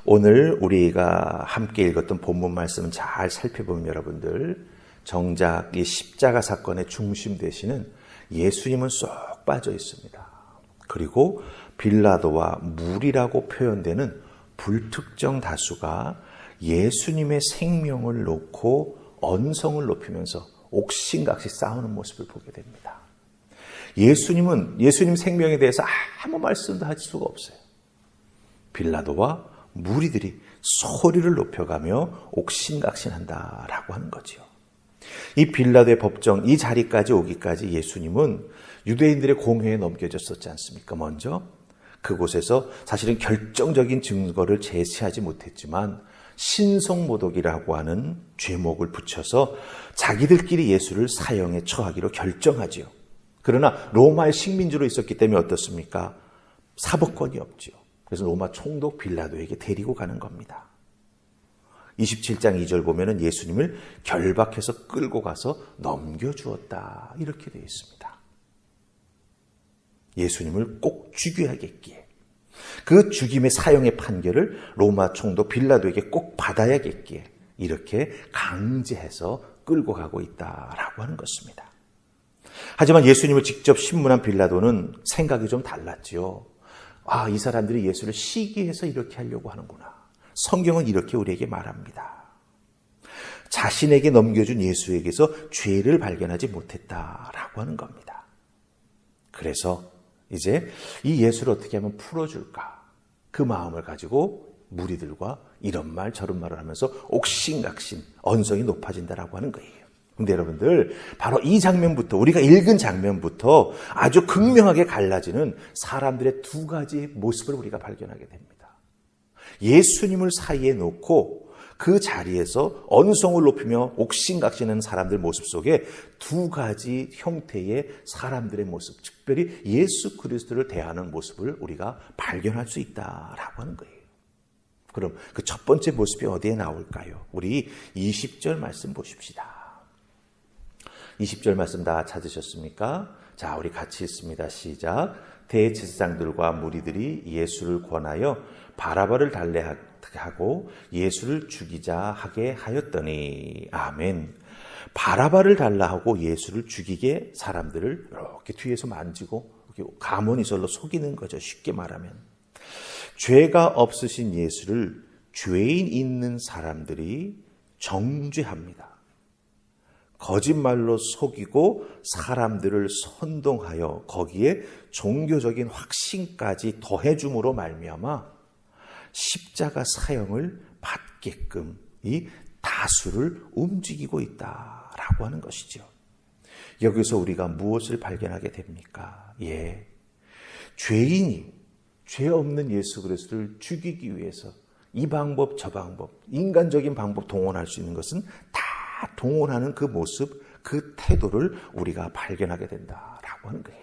오늘 우리가 함께 읽었던 본문 말씀은 잘 살펴보면 여러분들 정작 이 십자가 사건의 중심 되시는 예수님은 쏙 빠져 있습니다. 그리고 빌라도와 무리라고 표현되는 불특정 다수가 예수님의 생명을 놓고 언성을 높이면서 옥신각신 싸우는 모습을 보게 됩니다. 예수님 생명에 대해서 아무 말씀도 할 수가 없어요. 빌라도와 무리들이 소리를 높여가며 옥신각신한다라고 하는 거죠. 이 빌라도의 법정, 이 자리까지 오기까지 예수님은 유대인들의 공회에 넘겨졌었지 않습니까? 먼저 그곳에서 사실은 결정적인 증거를 제시하지 못했지만 신성모독이라고 하는 죄목을 붙여서 자기들끼리 예수를 사형에 처하기로 결정하지요. 그러나 로마의 식민지로 있었기 때문에 어떻습니까? 사법권이 없지요. 그래서 로마 총독 빌라도에게 데리고 가는 겁니다. 27장 2절 보면은 예수님을 결박해서 끌고 가서 넘겨주었다. 이렇게 되어 있습니다. 예수님을 꼭 죽여야겠기에 그 죽임의 사형의 판결을 로마 총독 빌라도에게 꼭 받아야겠기에 이렇게 강제해서 끌고 가고 있다라고 하는 것입니다. 하지만 예수님을 직접 신문한 빌라도는 생각이 좀 달랐지요. 이 사람들이 예수를 시기해서 이렇게 하려고 하는구나. 성경은 이렇게 우리에게 말합니다. 자신에게 넘겨준 예수에게서 죄를 발견하지 못했다라고 하는 겁니다. 그래서 이제 이 예수를 어떻게 하면 풀어줄까? 그 마음을 가지고 무리들과 이런 말 저런 말을 하면서 옥신각신 언성이 높아진다라고 하는 거예요. 근데 여러분들 바로 이 장면부터 우리가 읽은 장면부터 아주 극명하게 갈라지는 사람들의 두 가지 모습을 우리가 발견하게 됩니다. 예수님을 사이에 놓고 그 자리에서 언성을 높이며 옥신각신하는 사람들 모습 속에 두 가지 형태의 사람들의 모습, 특별히 예수 그리스도를 대하는 모습을 우리가 발견할 수 있다라고 하는 거예요. 그럼 그 첫 번째 모습이 어디에 나올까요? 우리 20절 말씀 보십시다. 20절 말씀 다 찾으셨습니까? 자, 우리 같이 읽습니다. 시작. 대제사장들과 무리들이 예수를 권하여 바라바를 달래하고 예수를 죽이자 하게 하였더니 아멘. 바라바를 달라하고 예수를 죽이게 사람들을 이렇게 뒤에서 만지고 이렇게 가모니설로 속이는 거죠. 쉽게 말하면 죄가 없으신 예수를 죄인 있는 사람들이 정죄합니다. 거짓말로 속이고 사람들을 선동하여 거기에 종교적인 확신까지 더해줌으로 말미암아 십자가 사형을 받게끔 이 다수를 움직이고 있다라고 하는 것이죠. 여기서 우리가 무엇을 발견하게 됩니까? 죄인이 죄 없는 예수 그리스도를 죽이기 위해서 이 방법 저 방법 인간적인 방법 동원할 수 있는 것은 다 동원하는 그 모습, 그 태도를 우리가 발견하게 된다라고 하는 거예요.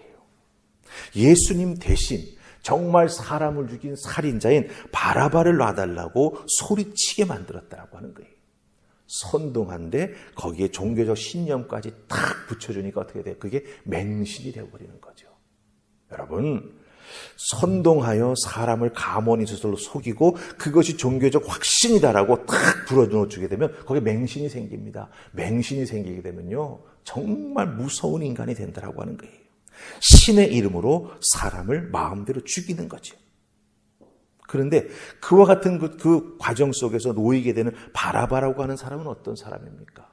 예수님 대신 정말 사람을 죽인 살인자인 바라바를 놔달라고 소리치게 만들었다라고 하는 거예요. 선동한데 거기에 종교적 신념까지 탁 붙여주니까 어떻게 돼요? 그게 맹신이 되어버리는 거죠. 여러분, 선동하여 사람을 가모니스로 속이고 그것이 종교적 확신이다라고 탁 불어넣어주게 되면 거기에 맹신이 생깁니다. 맹신이 생기게 되면요 정말 무서운 인간이 된다라고 하는 거예요. 신의 이름으로 사람을 마음대로 죽이는 거죠. 그런데 그와 같은 그 과정 속에서 놓이게 되는 바라바라고 하는 사람은 어떤 사람입니까?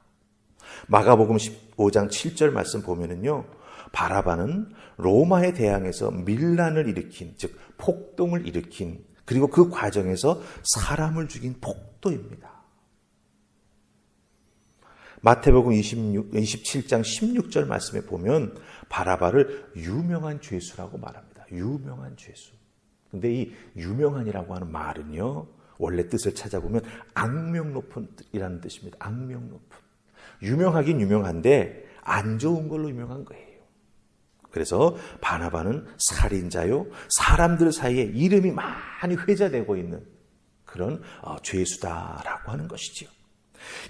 마가복음 15장 7절 말씀 보면은요 바라바는 로마에 대항해서 밀란을 일으킨, 즉 폭동을 일으킨, 그리고 그 과정에서 사람을 죽인 폭도입니다. 마태복음 27장 16절 말씀에 보면 바라바를 유명한 죄수라고 말합니다. 유명한 죄수. 근데 이 유명한이라고 하는 말은요 원래 뜻을 찾아보면 악명 높은이라는 뜻입니다. 악명 높은. 유명하긴 유명한데 안 좋은 걸로 유명한 거예요. 그래서 바나바는 살인자요, 사람들 사이에 이름이 많이 회자되고 있는 그런 죄수다라고 하는 것이지요.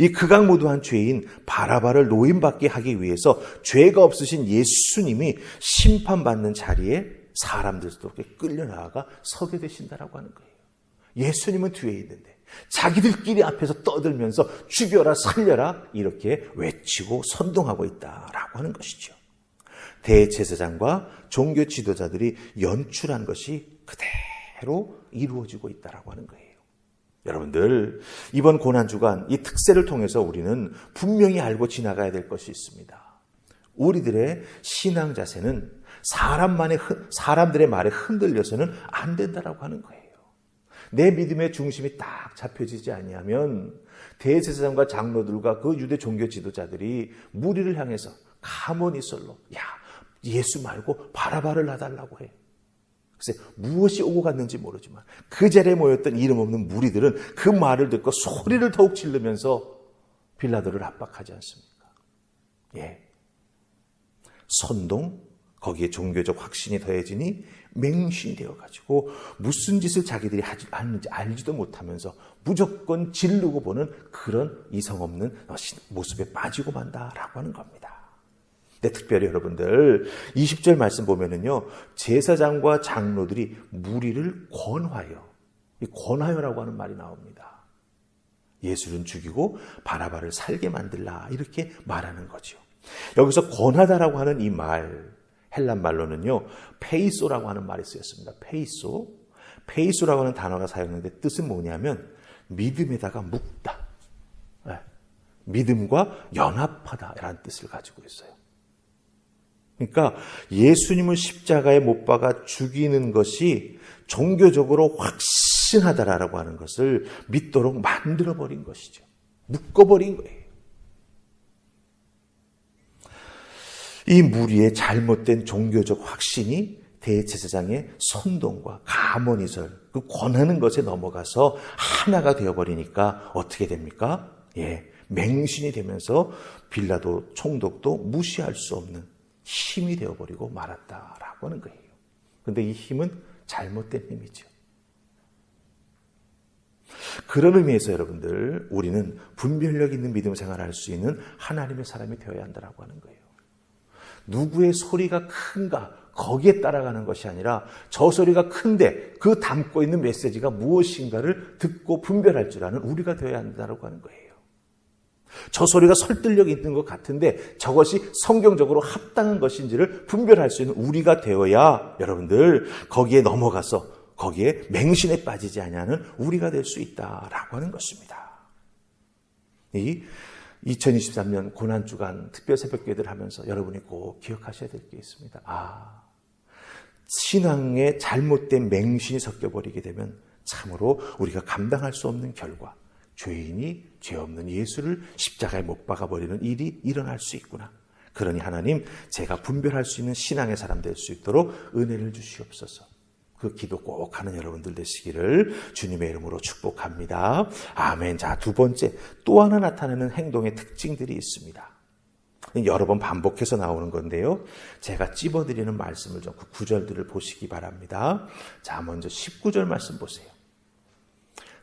이 극악무도한 죄인 바라바를 노임받게 하기 위해서 죄가 없으신 예수님이 심판받는 자리에 사람들도 끌려나가 서게 되신다라고 하는 거예요. 예수님은 뒤에 있는데 자기들끼리 앞에서 떠들면서 죽여라 살려라 이렇게 외치고 선동하고 있다라고 하는 것이죠. 대제사장과 종교 지도자들이 연출한 것이 그대로 이루어지고 있다라고 하는 거예요. 여러분들, 이번 고난주간 이 특세를 통해서 우리는 분명히 알고 지나가야 될 것이 있습니다. 우리들의 신앙 자세는 사람들의 말에 흔들려서는 안 된다라고 하는 거예요. 내 믿음의 중심이 딱 잡혀지지 아니하면 대제사장과 장로들과 그 유대 종교 지도자들이 무리를 향해서 가모니설로 야, 예수 말고 바라바를 놔달라고 해. 글쎄 무엇이 오고 갔는지 모르지만 그 자리에 모였던 이름 없는 무리들은 그 말을 듣고 소리를 더욱 지르면서 빌라도를 압박하지 않습니까? 예. 선동, 거기에 종교적 확신이 더해지니 맹신이 되어가지고 무슨 짓을 자기들이 하는지 알지도 못하면서 무조건 지르고 보는 그런 이성 없는 모습에 빠지고 만다라고 하는 겁니다. 근데 특별히 여러분들 20절 말씀 보면은요, 제사장과 장로들이 무리를 권하여, 이 권하여라고 하는 말이 나옵니다. 예수를 죽이고 바라바를 살게 만들라 이렇게 말하는 거죠. 여기서 권하다라고 하는 이 말, 헬란 말로는요, 페이소라고 하는 말이 쓰였습니다. 페이소라고 하는 단어가 사용되는데 뜻은 뭐냐면 믿음에다가 묶다, 믿음과 연합하다라는 뜻을 가지고 있어요. 그러니까 예수님을 십자가에 못 박아 죽이는 것이 종교적으로 확신하다라고 하는 것을 믿도록 만들어버린 것이죠. 묶어버린 거예요. 이 무리의 잘못된 종교적 확신이 대제사장의 선동과 가모니설, 그 권하는 것에 넘어가서 하나가 되어버리니까 어떻게 됩니까? 예, 맹신이 되면서 빌라도 총독도 무시할 수 없는 힘이 되어버리고 말았다라고 하는 거예요. 그런데 이 힘은 잘못된 힘이죠. 그런 의미에서 여러분들, 우리는 분별력 있는 믿음 생활을 할 수 있는 하나님의 사람이 되어야 한다라고 하는 거예요. 누구의 소리가 큰가 거기에 따라가는 것이 아니라 저 소리가 큰데 그 담고 있는 메시지가 무엇인가를 듣고 분별할 줄 아는 우리가 되어야 한다라고 하는 거예요. 저 소리가 설득력이 있는 것 같은데 저것이 성경적으로 합당한 것인지를 분별할 수 있는 우리가 되어야 여러분들 거기에 넘어가서 거기에 맹신에 빠지지 않냐는 우리가 될 수 있다라고 하는 것입니다. 이 2023년 고난주간 특별 새벽기도를 하면서 여러분이 꼭 기억하셔야 될 게 있습니다. 신앙에 잘못된 맹신이 섞여버리게 되면 참으로 우리가 감당할 수 없는 결과, 죄인이 죄 없는 예수를 십자가에 못 박아버리는 일이 일어날 수 있구나. 그러니 하나님, 제가 분별할 수 있는 신앙의 사람 될 수 있도록 은혜를 주시옵소서. 그 기도 꼭 하는 여러분들 되시기를 주님의 이름으로 축복합니다. 아멘. 자, 두 번째, 또 하나 나타나는 행동의 특징들이 있습니다. 여러 번 반복해서 나오는 건데요. 제가 찝어드리는 말씀을 좀 그 구절들을 보시기 바랍니다. 자, 먼저 19절 말씀 보세요.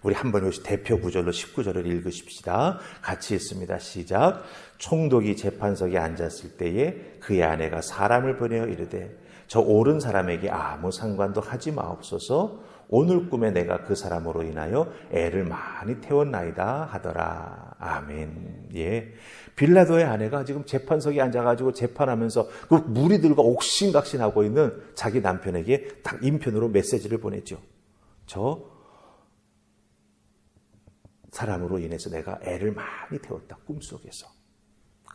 우리 한번 대표 구절로 19절을 읽으십시다. 같이 읽습니다. 시작. 총독이 재판석에 앉았을 때에 그의 아내가 사람을 보내어 이르되 저 옳은 사람에게 아무 상관도 하지 마옵소서. 오늘 꿈에 내가 그 사람으로 인하여 애를 많이 태웠나이다 하더라. 아멘. 예. 빌라도의 아내가 지금 재판석에 앉아가지고 재판하면서 그 무리들과 옥신각신하고 있는 자기 남편에게 딱 인편으로 메시지를 보냈죠. 저 사람으로 인해서 내가 애를 많이 태웠다. 꿈속에서.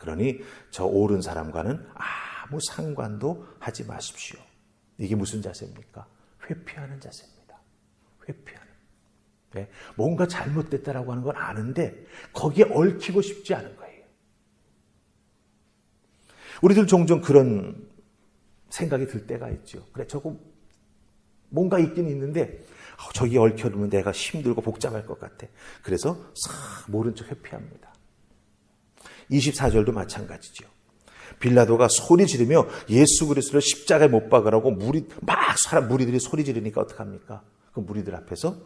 그러니 저 옳은 사람과는 아무 상관도 하지 마십시오. 이게 무슨 자세입니까? 회피하는 자세입니다. 회피하는. 네? 뭔가 잘못됐다라고 하는 건 아는데 거기에 얽히고 싶지 않은 거예요. 우리들 종종 그런 생각이 들 때가 있죠. 그래, 저거 뭔가 있긴 있는데 저기 얽혀두면 내가 힘들고 복잡할 것 같아. 그래서 싹 모른 척 회피합니다. 24절도 마찬가지죠. 빌라도가 소리 지르며 예수 그리스도를 십자가에 못 박으라고 무리들이 소리 지르니까 어떡합니까? 그 무리들 앞에서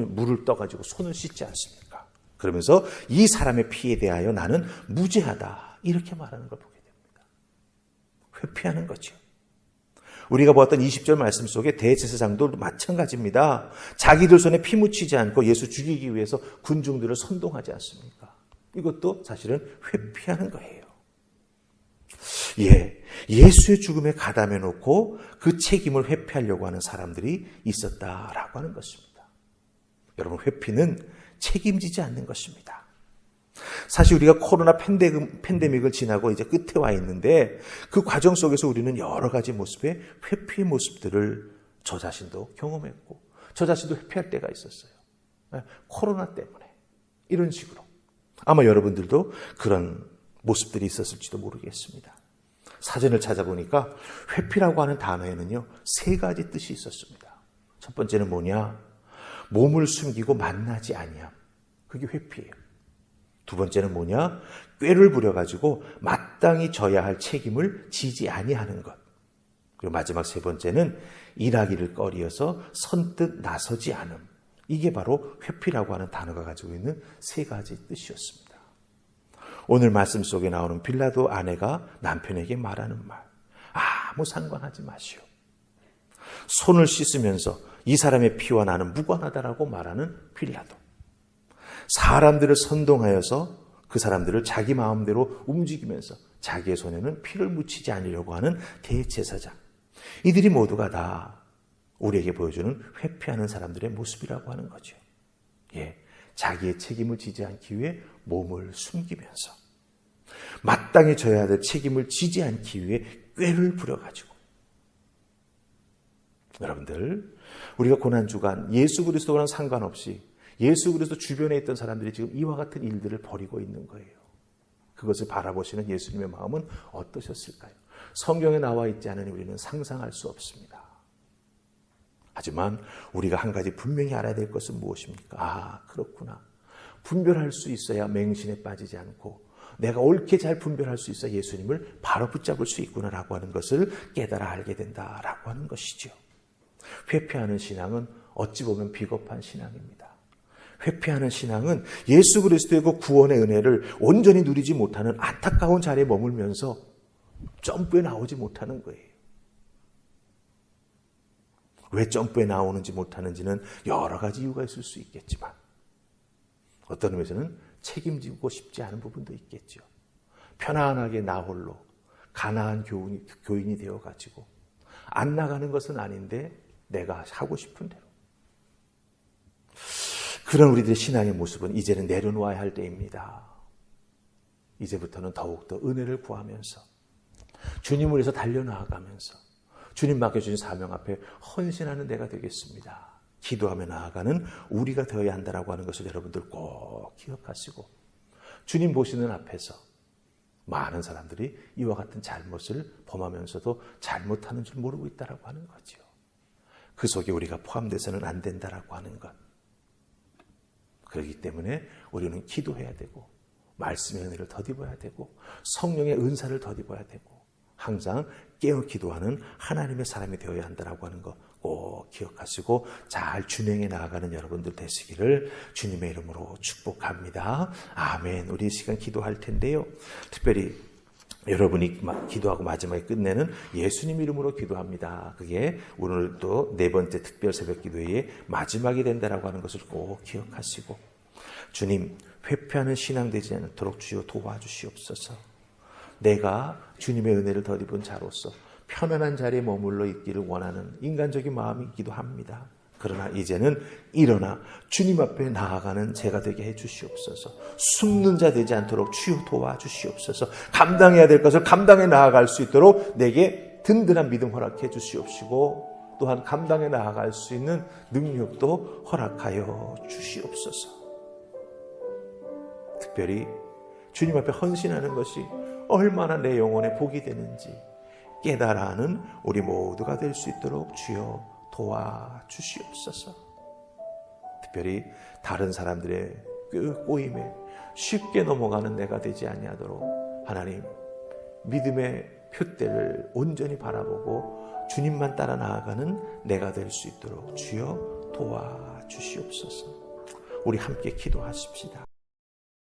물을 떠가지고 손을 씻지 않습니까? 그러면서 이 사람의 피에 대하여 나는 무죄하다. 이렇게 말하는 걸 보게 됩니다. 회피하는 거죠. 우리가 보았던 20절 말씀 속에 대제사장도 마찬가지입니다. 자기들 손에 피 묻히지 않고 예수 죽이기 위해서 군중들을 선동하지 않습니까? 이것도 사실은 회피하는 거예요. 예수의 죽음에 가담해 놓고 그 책임을 회피하려고 하는 사람들이 있었다라고 하는 것입니다. 여러분, 회피는 책임지지 않는 것입니다. 사실 우리가 코로나 팬데믹을 지나고 이제 끝에 와 있는데 그 과정 속에서 우리는 여러 가지 모습의 회피의 모습들을 저 자신도 경험했고 저 자신도 회피할 때가 있었어요. 코로나 때문에 이런 식으로 아마 여러분들도 그런 모습들이 있었을지도 모르겠습니다. 사전을 찾아보니까 회피라고 하는 단어에는요 3가지 뜻이 있었습니다. 첫 번째는 뭐냐? 몸을 숨기고 만나지 아니함. 그게 회피예요. 두 번째는 뭐냐? 꾀를 부려가지고 마땅히 져야 할 책임을 지지 아니하는 것. 그리고 마지막 3번째는 일하기를 꺼리어서 선뜻 나서지 않음. 이게 바로 회피라고 하는 단어가 가지고 있는 3가지 뜻이었습니다. 오늘 말씀 속에 나오는 빌라도 아내가 남편에게 말하는 말. 아무 상관하지 마시오. 손을 씻으면서 이 사람의 피와 나는 무관하다라고 말하는 빌라도. 사람들을 선동하여서 그 사람들을 자기 마음대로 움직이면서 자기의 손에는 피를 묻히지 않으려고 하는 대제사장. 이들이 모두가 다 우리에게 보여주는 회피하는 사람들의 모습이라고 하는 거죠. 자기의 책임을 지지 않기 위해 몸을 숨기면서 마땅히 져야 될 책임을 지지 않기 위해 꾀를 부려가지고. 여러분들, 우리가 고난주간 예수 그리스도와는 상관없이 예수 그리스도 주변에 있던 사람들이 지금 이와 같은 일들을 벌이고 있는 거예요. 그것을 바라보시는 예수님의 마음은 어떠셨을까요? 성경에 나와 있지 않으니 우리는 상상할 수 없습니다. 하지만 우리가 한 가지 분명히 알아야 될 것은 무엇입니까? 그렇구나. 분별할 수 있어야 맹신에 빠지지 않고 내가 옳게 잘 분별할 수 있어 예수님을 바로 붙잡을 수 있구나라고 하는 것을 깨달아 알게 된다라고 하는 것이죠. 회피하는 신앙은 어찌 보면 비겁한 신앙입니다. 회피하는 신앙은 예수 그리스도의 그 구원의 은혜를 온전히 누리지 못하는 안타까운 자리에 머물면서 점프에 나오지 못하는 거예요. 왜 점프에 나오는지 못하는지는 여러 가지 이유가 있을 수 있겠지만 어떤 의미에서는 책임지고 싶지 않은 부분도 있겠죠. 편안하게 나 홀로 가난한 교인이 되어가지고 안 나가는 것은 아닌데 내가 하고 싶은 대로. 그런 우리들의 신앙의 모습은 이제는 내려놓아야 할 때입니다. 이제부터는 더욱더 은혜를 구하면서 주님을 위해서 달려나아가면서 주님 맡겨주신 사명 앞에 헌신하는 내가 되겠습니다. 기도하며 나아가는 우리가 되어야 한다라고 하는 것을 여러분들 꼭 기억하시고 주님 보시는 앞에서 많은 사람들이 이와 같은 잘못을 범하면서도 잘못하는 줄 모르고 있다라고 하는 거죠. 그 속에 우리가 포함돼서는 안 된다라고 하는 것. 그렇기 때문에 우리는 기도해야 되고 말씀의 은혜를 덧입어야 되고 성령의 은사를 덧입어야 되고 항상 깨어 기도하는 하나님의 사람이 되어야 한다라고 하는 거 꼭 기억하시고 잘 준행해 나아가는 여러분들 되시기를 주님의 이름으로 축복합니다. 아멘. 우리 이 시간 기도할 텐데요. 특별히 여러분이 기도하고 마지막에 끝내는 예수님 이름으로 기도합니다. 그게 오늘 또 4번째 특별 새벽 기도의 마지막이 된다라고 하는 것을 꼭 기억하시고 주님, 회피하는 신앙 되지 않도록 주여 도와주시옵소서. 내가 주님의 은혜를 덧입은 자로서 편안한 자리에 머물러 있기를 원하는 인간적인 마음이기도 합니다. 그러나 이제는 일어나 주님 앞에 나아가는 제가 되게 해주시옵소서. 숨는 자 되지 않도록 주여 도와주시옵소서. 감당해야 될 것을 감당해 나아갈 수 있도록 내게 든든한 믿음 허락해 주시옵시고 또한 감당해 나아갈 수 있는 능력도 허락하여 주시옵소서. 특별히 주님 앞에 헌신하는 것이 얼마나 내 영혼에 복이 되는지 깨달아하는 우리 모두가 될 수 있도록 주여 도와주시옵소서. 특별히 다른 사람들의 꼬임에 쉽게 넘어가는 내가 되지 아니하도록 하나님 믿음의 표대를 온전히 바라보고 주님만 따라 나아가는 내가 될 수 있도록 주여 도와주시옵소서. 우리 함께 기도하십시다.